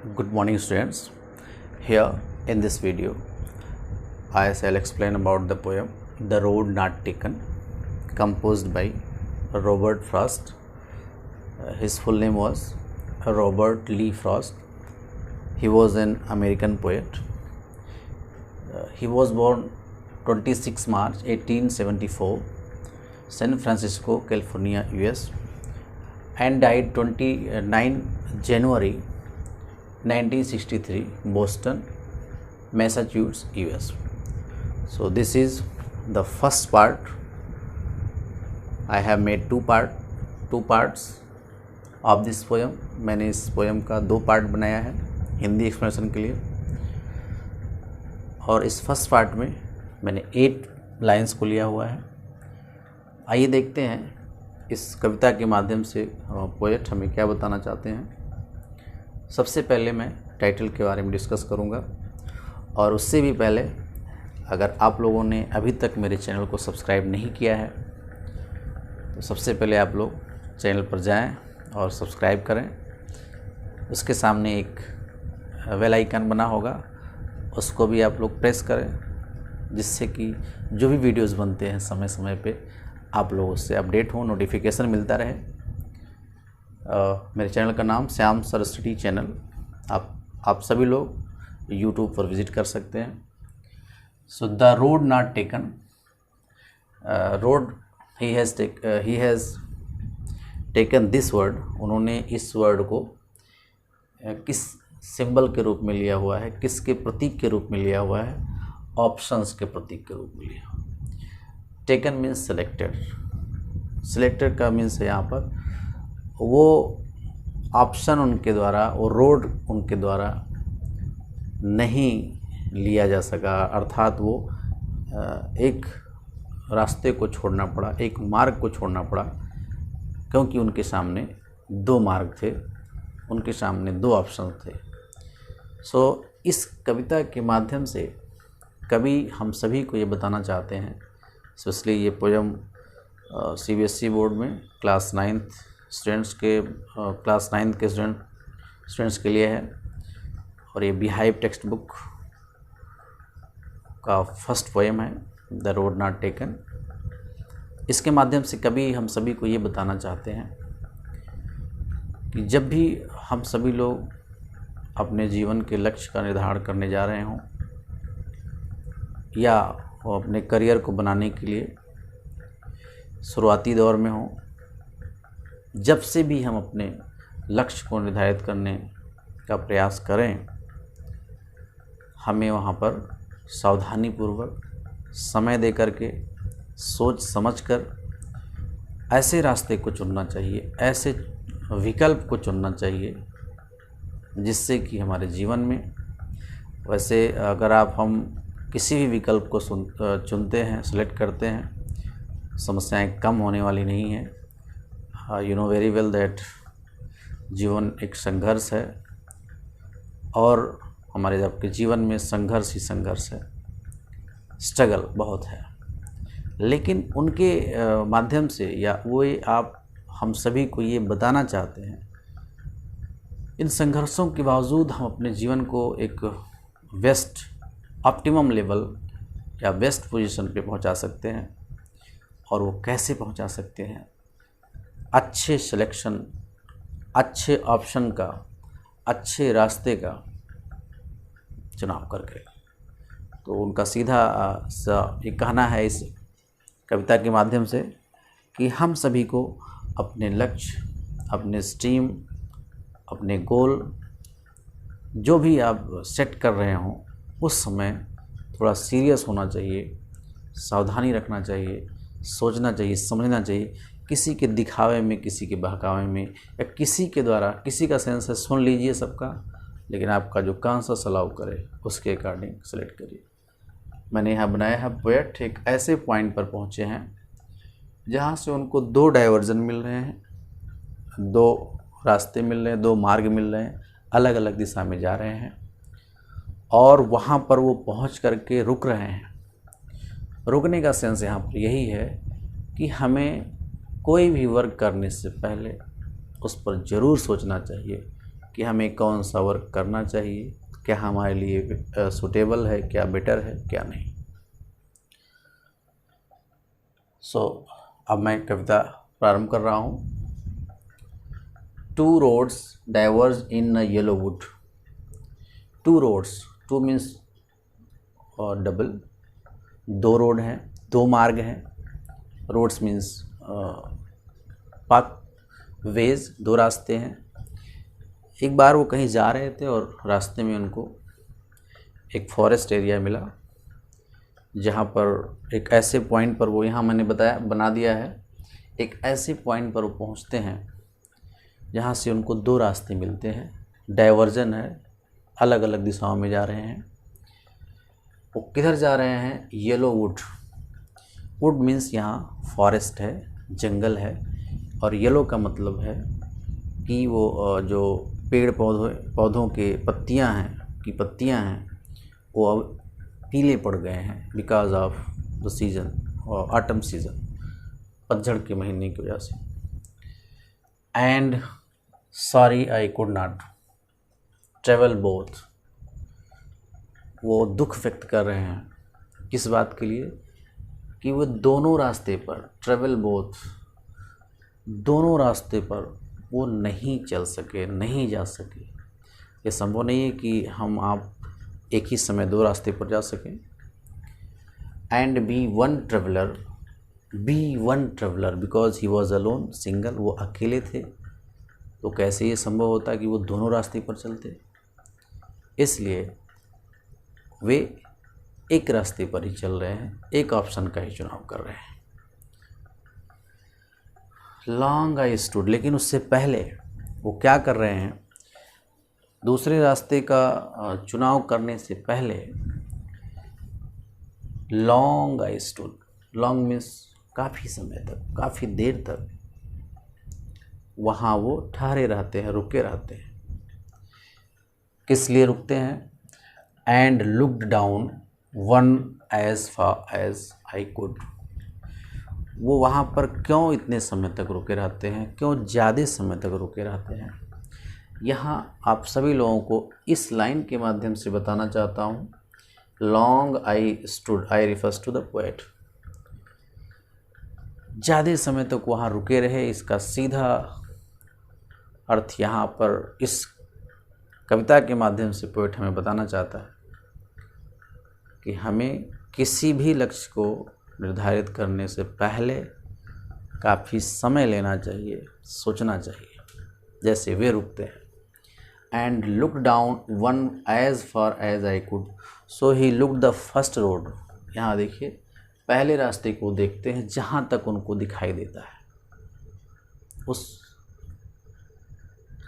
Good morning students. Here in this video I shall explain about the poem The Road Not Taken, composed by Robert Frost. His full name was Robert Lee Frost. He was an American poet. He was born 26 March 1874, San Francisco, California, US, and died 29 January 1963, Boston, Massachusetts, US. So this is the first part. I have made two parts of this poem. मैंने इस poem का दो part बनाया है Hindi explanation के लिए, और इस फर्स्ट पार्ट में मैंने 8 लाइंस को लिया हुआ है. आइए देखते हैं इस कविता के माध्यम से पोएट हमें क्या बताना चाहते हैं. सबसे पहले मैं टाइटल के बारे में डिस्कस करूंगा, और उससे भी पहले अगर आप लोगों ने अभी तक मेरे चैनल को सब्सक्राइब नहीं किया है तो सबसे पहले आप लोग चैनल पर जाएं और सब्सक्राइब करें. उसके सामने एक बेल आइकन बना होगा, उसको भी आप लोग प्रेस करें, जिससे कि जो भी वीडियोस बनते हैं समय समय पे आप लोग उससे अपडेट हो, नोटिफिकेशन मिलता रहे. मेरे चैनल का नाम श्याम सरस्वती चैनल. आप सभी लोग यूट्यूब पर विज़िट कर सकते हैं. So the road not taken. Road he has taken this word. उन्होंने इस वर्ड को किस सिंबल के रूप में लिया हुआ है, किसके प्रतीक के रूप में लिया हुआ है? ऑप्शंस के प्रतीक के रूप में लिया. Taken means selected. सेलेक्टेड का मीन्स है यहाँ पर वो ऑप्शन उनके द्वारा, वो रोड उनके द्वारा नहीं लिया जा सका, अर्थात वो एक रास्ते को छोड़ना पड़ा, एक मार्ग को छोड़ना पड़ा, क्योंकि उनके सामने 2 मार्ग थे, उनके सामने 2 ऑप्शन थे. सो इस कविता के माध्यम से कवि हम सभी को ये बताना चाहते हैं, स्पेशली ये पोएम CBSE बोर्ड में क्लास 9th के स्टूडेंट्स के लिए है, और ये बिहाइव टेक्स्ट बुक का फर्स्ट पोएम है द रोड नॉट टेकन. इसके माध्यम से कभी हम सभी को ये बताना चाहते हैं कि जब भी हम सभी लोग अपने जीवन के लक्ष्य का निर्धारण करने जा रहे हों, या वो अपने करियर को बनाने के लिए शुरुआती दौर में हों, जब से भी हम अपने लक्ष्य को निर्धारित करने का प्रयास करें, हमें वहाँ पर सावधानीपूर्वक समय दे करके, सोच समझकर ऐसे रास्ते को चुनना चाहिए, ऐसे विकल्प को चुनना चाहिए जिससे कि हमारे जीवन में, वैसे अगर हम किसी भी विकल्प को चुनते हैं, सेलेक्ट करते हैं, समस्याएं कम होने वाली नहीं हैं. You know very well that जीवन एक संघर्ष है, और हमारे आपके जीवन में संघर्ष ही संघर्ष है, स्ट्रगल बहुत है. लेकिन उनके माध्यम से, या वो आप हम सभी को ये बताना चाहते हैं, इन संघर्षों के बावजूद हम अपने जीवन को एक बेस्ट ऑप्टिमम लेवल या बेस्ट पोजीशन पे पहुंचा सकते हैं. और वो कैसे पहुंचा सकते हैं? अच्छे सिलेक्शन, अच्छे ऑप्शन का, अच्छे रास्ते का चुनाव करके. तो उनका सीधा ये कहना है इस कविता के माध्यम से कि हम सभी को अपने लक्ष्य, अपने स्ट्रीम, अपने गोल, जो भी आप सेट कर रहे हों, उस समय थोड़ा सीरियस होना चाहिए, सावधानी रखना चाहिए, सोचना चाहिए, समझना चाहिए. किसी के दिखावे में, किसी के बहकावे में, या किसी के द्वारा, किसी का सेंस है सुन लीजिए सबका, लेकिन आपका जो कॉन्शियस अलाउ करे उसके अकॉर्डिंग सेलेक्ट करिए. मैंने यहाँ बनाया है पोएट एक ऐसे पॉइंट पर पहुँचे हैं जहाँ से उनको 2 डाइवर्जन मिल रहे हैं, 2 रास्ते मिल रहे हैं, 2 मार्ग मिल रहे हैं, अलग अलग दिशा में जा रहे हैं, और वहाँ पर वो पहुँच करके रुक रहे हैं. रुकने का सेंस यहाँ पर यही है कि हमें कोई भी वर्क करने से पहले उस पर ज़रूर सोचना चाहिए कि हमें कौन सा वर्क करना चाहिए, क्या हमारे लिए सूटेबल है, क्या बेटर है, क्या नहीं। अब मैं कविता प्रारंभ कर रहा हूँ। 2 roads diverge in a yellow wood। 2 roads, 2 means double, 2 road हैं, 2 मार्ग हैं। रोड्स मीन्स पाथ वेज, 2 रास्ते हैं। एक बार वो कहीं जा रहे थे और रास्ते में उनको एक फॉरेस्ट एरिया मिला, जहाँ पर एक ऐसे पॉइंट पर, वो यहाँ मैंने बताया बना दिया है, एक ऐसे पॉइंट पर वो पहुँचते हैं जहाँ से उनको 2 रास्ते मिलते हैं। डाइवर्जन है, अलग अलग दिशाओं में जा रहे हैं। वो किधर जा रहे हैं? Yellow would. वुड मीन्स यहाँ फॉरेस्ट है, जंगल है, और येलो का मतलब है कि वो जो पेड़ पौधों के पत्तियाँ हैं वो अब पीले पड़ गए हैं बिकॉज ऑफ द सीज़न, और ऑटम सीज़न, पतझड़ के महीने की वजह से। And sorry I could not travel both. वो दुख व्यक्त कर रहे हैं किस बात के लिए? कि वो दोनों रास्ते पर, ट्रेवल बोथ, दोनों रास्ते पर वो नहीं चल सके, नहीं जा सके। ये संभव नहीं है कि आप एक ही समय 2 रास्ते पर जा सकें। And be one traveller because he was alone, single, वो अकेले थे। तो कैसे ये संभव होता कि वो दोनों रास्ते पर चलते? इसलिए वे एक रास्ते पर ही चल रहे हैं, एक ऑप्शन का ही चुनाव कर रहे हैं। लॉन्ग आई स्टूड, लेकिन उससे पहले वो क्या कर रहे हैं? दूसरे रास्ते का चुनाव करने से पहले long I stood, long means काफ़ी समय तक, काफ़ी देर तक वहाँ वो ठहरे रहते हैं, रुके रहते हैं। किस लिए रुकते हैं? And looked down one as far as I could. वो वहाँ पर क्यों इतने समय तक रुके रहते हैं, क्यों ज़्यादा समय तक रुके रहते हैं? यहाँ आप सभी लोगों को इस लाइन के माध्यम से बताना चाहता हूँ। Long I stood, I refers to the poet. ज़्यादा समय तक वहाँ रुके रहे, इसका सीधा अर्थ यहाँ पर इस कविता के माध्यम से पोएट हमें बताना चाहता है कि हमें किसी भी लक्ष्य को निर्धारित करने से पहले काफ़ी समय लेना चाहिए, सोचना चाहिए। जैसे वे रुकते हैं, and look down one as far as I could, so he look the first road. यहाँ देखिए, पहले रास्ते को देखते हैं जहाँ तक उनको दिखाई देता है, उस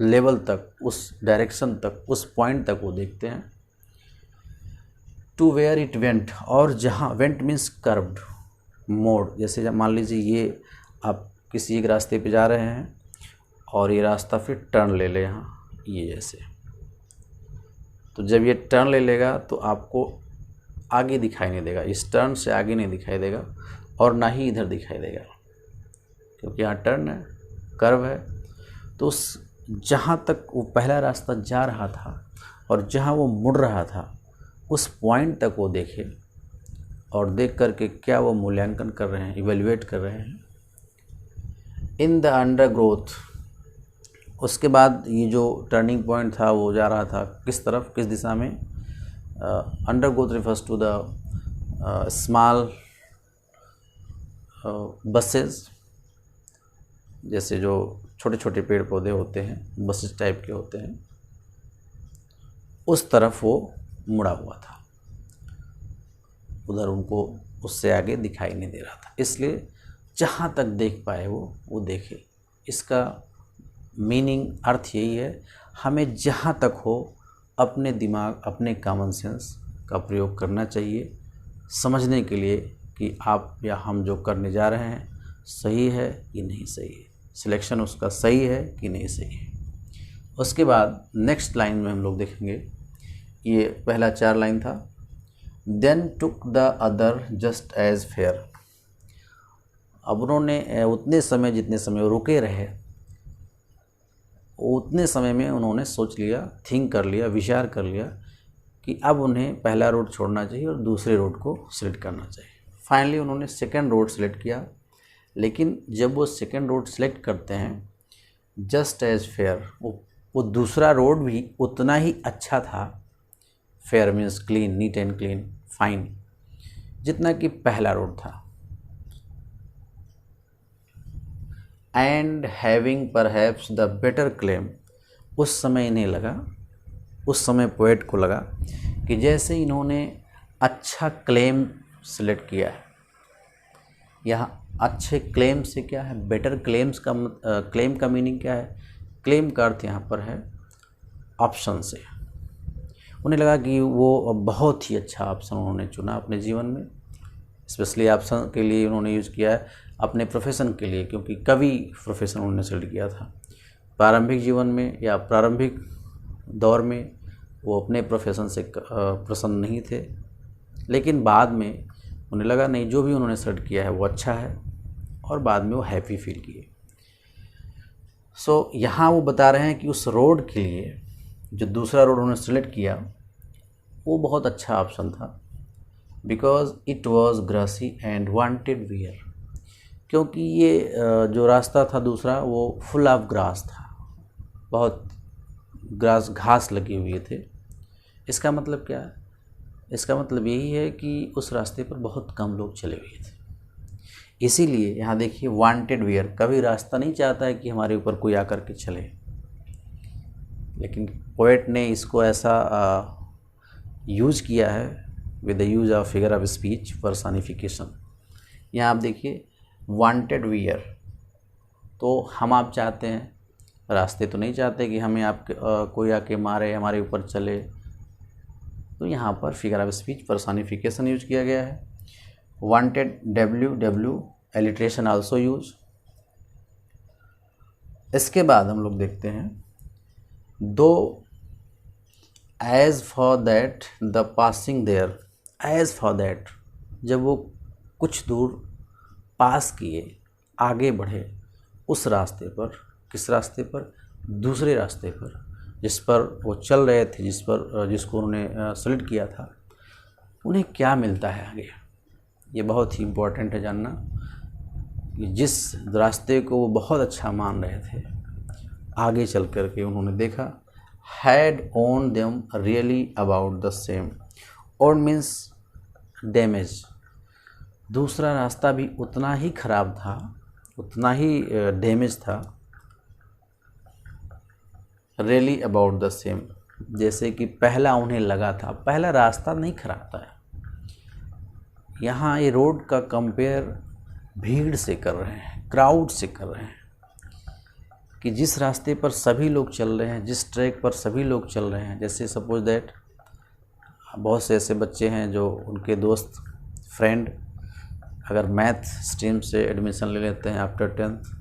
लेवल तक, उस डायरेक्शन तक, उस पॉइंट तक वो देखते हैं। टू वेयर इट वेंट, और जहाँ, वेंट मीन्स कर्व्ड, मोड़। जैसे मान लीजिए ये आप किसी एक रास्ते पे जा रहे हैं और ये रास्ता फिर टर्न ले ले यहाँ, ये जैसे, तो जब ये टर्न ले लेगा तो आपको आगे दिखाई नहीं देगा, इस टर्न से आगे नहीं दिखाई देगा और ना ही इधर दिखाई देगा, क्योंकि यहाँ टर्न है, कर्व है। तो उस जहाँ तक वो पहला रास्ता जा रहा था और जहाँ वो मुड़ रहा था, उस पॉइंट तक वो देखे, और देख करके क्या वो मूल्यांकन कर रहे हैं, इवेल्युएट कर रहे हैं। इन द अंडरग्रोथ, उसके बाद ये जो टर्निंग पॉइंट था वो जा रहा था किस तरफ, किस दिशा में? Undergrowth refers to the small bushes, जैसे जो छोटे छोटे पेड़ पौधे होते हैं, बसेस टाइप के होते हैं, उस तरफ वो मुड़ा हुआ था, उधर उनको उससे आगे दिखाई नहीं दे रहा था। इसलिए जहाँ तक देख पाए वो देखे। इसका मीनिंग, अर्थ यही है, हमें जहाँ तक हो अपने दिमाग, अपने कॉमन सेंस का प्रयोग करना चाहिए, समझने के लिए कि आप या हम जो करने जा रहे हैं सही है कि नहीं सही है, सिलेक्शन उसका सही है कि नहीं सही है। उसके बाद नेक्स्ट लाइन में हम लोग देखेंगे, ये पहला 4 लाइन था। Then took the other just as fair. अब उन्होंने उतने समय, जितने समय वो रुके रहे, उतने समय में उन्होंने सोच लिया, थिंक कर लिया, विचार कर लिया कि अब उन्हें पहला रोड छोड़ना चाहिए और दूसरे रोड को सिलेक्ट करना चाहिए। फाइनली उन्होंने सेकंड रोड सिलेक्ट किया, लेकिन जब वो सेकंड रोड सिलेक्ट करते हैं, जस्ट एज फेयर, वो दूसरा रोड भी उतना ही अच्छा था, fair means clean, neat and clean, fine, जितना कि पहला रोड था। And having perhaps the better claim, उस समय इन्हें लगा, उस समय पोएट को लगा कि जैसे इन्होंने अच्छा क्लेम सेलेक्ट किया है, यहाँ अच्छे क्लेम से क्या है, बेटर क्लेम्स का क्लेम का मीनिंग क्या है, क्लेम का अर्थ यहाँ पर है ऑप्शन से। उन्हें लगा कि वो बहुत ही अच्छा ऑप्शन उन्होंने चुना अपने जीवन में। स्पेशली ऑप्शन के लिए उन्होंने यूज़ किया है अपने प्रोफेशन के लिए, क्योंकि कवि प्रोफेशन उन्होंने सेलेक्ट किया था। प्रारंभिक जीवन में या प्रारंभिक दौर में वो अपने प्रोफेशन से प्रसन्न नहीं थे, लेकिन बाद में उन्हें लगा नहीं, जो भी उन्होंने सेलेक्ट किया है वो अच्छा है, और बाद में वो हैप्पी फील किए। सो यहाँ वो बता रहे हैं कि उस रोड के लिए जो दूसरा रोड उन्होंने सेलेक्ट किया वो बहुत अच्छा ऑप्शन था, because it was grassy and wanted wear, क्योंकि ये जो रास्ता था दूसरा वो फुल ऑफ ग्रास था, बहुत घास लगे हुए थे। इसका मतलब क्या है, इसका मतलब यही है कि उस रास्ते पर बहुत कम लोग चले हुए थे, इसीलिए यहाँ देखिए वांटेड वियर, कभी रास्ता नहीं चाहता है कि हमारे ऊपर कोई आकर के चले, लेकिन पोएट ने इसको ऐसा यूज़ किया है with the use of figure of speech personification. यहाँ आप देखिए वांटेड वियर, तो हम आप चाहते हैं, रास्ते तो नहीं चाहते कि हमें कोई आके मारे, हमारे ऊपर चले, तो यहाँ पर figure of speech personification use किया गया है। Wanted, WW alliteration also use. इसके बाद हम लोग देखते हैं though as for that the passing there, as for that, जब वो कुछ दूर पास किए, आगे बढ़े उस रास्ते पर, किस रास्ते पर, दूसरे रास्ते पर जिस पर वो चल रहे थे, जिसको उन्होंने सेलेक्ट किया था, उन्हें क्या मिलता है आगे, ये बहुत ही इम्पोर्टेंट है जानना। कि जिस रास्ते को वो बहुत अच्छा मान रहे थे, आगे चल कर के उन्होंने देखा, had own them really about the same, और मीन्स डैमेज, दूसरा रास्ता भी उतना ही ख़राब था, उतना ही डैमेज था, रियली अबाउट द सेम, जैसे कि पहला उन्हें लगा था। पहला रास्ता नहीं ख़राब था, यहाँ ये रोड का कंपेयर भीड़ से कर रहे हैं, क्राउड से कर रहे हैं, कि जिस रास्ते पर सभी लोग चल रहे हैं, जिस ट्रैक पर सभी लोग चल रहे हैं, जैसे सपोज दैट बहुत से ऐसे बच्चे हैं जो उनके दोस्त, फ्रेंड अगर मैथ स्ट्रीम से एडमिशन ले लेते हैं आफ्टर 10th,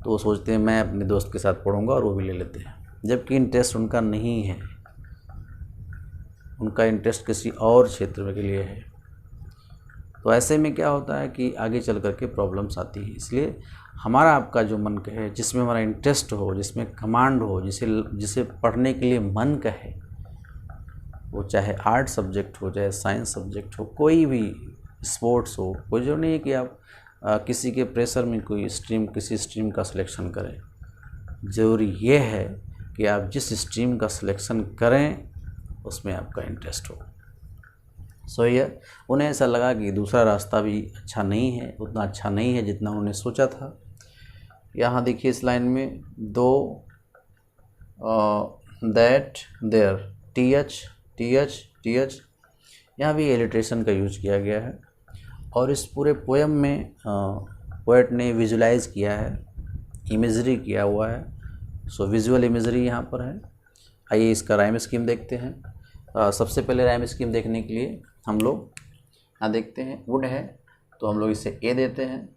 तो वो सोचते हैं मैं अपने दोस्त के साथ पढ़ूंगा, और वो भी ले लेते हैं, जबकि इंटरेस्ट उनका नहीं है, उनका इंटरेस्ट किसी और क्षेत्र में के लिए है। तो ऐसे में क्या होता है कि आगे चल कर के प्रॉब्लम्स आती है। इसलिए हमारा आपका जो मन कहे, जिसमें हमारा इंटरेस्ट हो, जिसमें कमांड हो, जिसे पढ़ने के लिए मन कहे, वो चाहे आर्ट सब्जेक्ट हो, चाहे साइंस सब्जेक्ट हो, कोई भी स्पोर्ट्स हो, कोई जो नहीं है कि आप किसी के प्रेशर में किसी स्ट्रीम का सिलेक्शन करें। ज़रूरी ये है कि आप जिस स्ट्रीम का सिलेक्शन करें उसमें आपका इंटरेस्ट हो। सो ये उन्हें ऐसा लगा कि दूसरा रास्ता भी अच्छा नहीं है, उतना अच्छा नहीं है जितना उन्होंने सोचा था। यहाँ देखिए इस लाइन में दो दैट देयर, th, यहाँ भी एलिट्रेशन का यूज किया गया है, और इस पूरे पोएम में पोएट ने विजुलाइज किया है, इमेजरी किया हुआ है। सो विजुअल इमेजरी यहाँ पर है। आइए इसका राइम स्कीम देखते हैं। सबसे पहले राइम स्कीम देखने के लिए हम लोग यहाँ देखते हैं, वुड है तो हम लोग इसे ए देते हैं,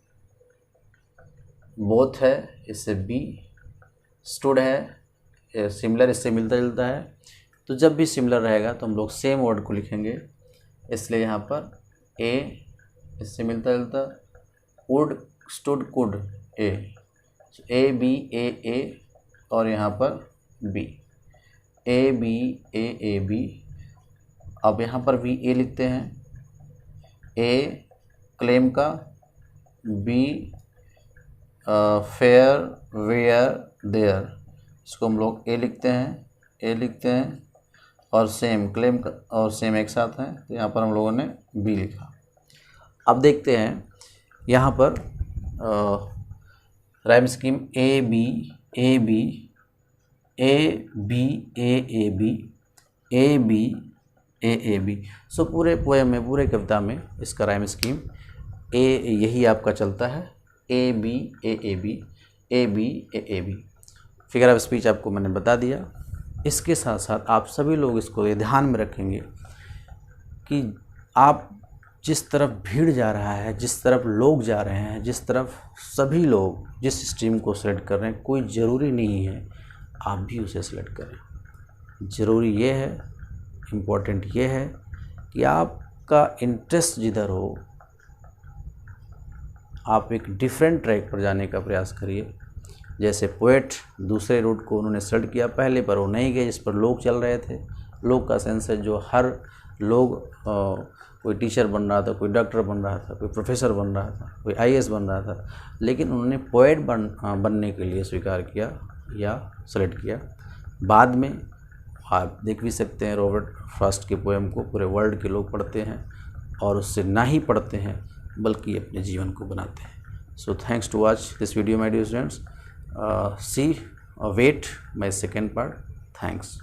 बोथ है इससे बी, स्टूड है सिमिलर इससे मिलता जुलता है, तो जब भी सिमिलर रहेगा तो हम लोग सेम वर्ड को लिखेंगे, इसलिए यहाँ पर ए इससे मिलता जुलता, वुड, स्टूड, कुड, ए, ए और यहाँ पर बी, ए बी। अब यहाँ पर भी ए लिखते हैं, ए क्लेम का, बी फेयर वेयर देयर, इसको हम लोग ए लिखते हैं, और सेम क्लेम का और सेम एक साथ है, तो यहाँ पर हम लोगों ने बी लिखा। अब देखते हैं यहाँ पर rhyme scheme A B A B A B A B A B A B. So पूरे पोएम में, पूरे कविता में इसका राइम स्कीम ए यही आपका चलता है, A B A B A B A B. Figure of speech आपको मैंने बता दिया। इसके साथ साथ आप सभी लोग इसको ये ध्यान में रखेंगे कि आप जिस तरफ भीड़ जा रहा है, जिस तरफ लोग जा रहे हैं, जिस तरफ सभी लोग जिस स्ट्रीम को सेलेक्ट कर रहे हैं, कोई ज़रूरी नहीं है आप भी उसे सेलेक्ट करें। ज़रूरी ये है, इम्पोर्टेंट ये है कि आपका इंटरेस्ट जिधर हो, आप एक डिफरेंट ट्रैक पर जाने का प्रयास करिए। जैसे पोएट दूसरे रूट को उन्होंने सेलेक्ट किया, पहले पर वो नहीं गए जिस पर लोग चल रहे थे। लोग का सेंस है जो हर लोग, कोई टीचर बन रहा था, कोई डॉक्टर बन रहा था, कोई प्रोफेसर बन रहा था, कोई आईएएस बन रहा था, लेकिन उन्होंने पोएट बनने के लिए स्वीकार किया या सेलेक्ट किया। बाद में आप देख भी सकते हैं रॉबर्ट फ्रॉस्ट के पोएम को पूरे वर्ल्ड के लोग पढ़ते हैं, और उससे ना ही पढ़ते हैं बल्कि अपने जीवन को बनाते हैं। So thanks to watch this video my dear students. See wait my second part. Thanks.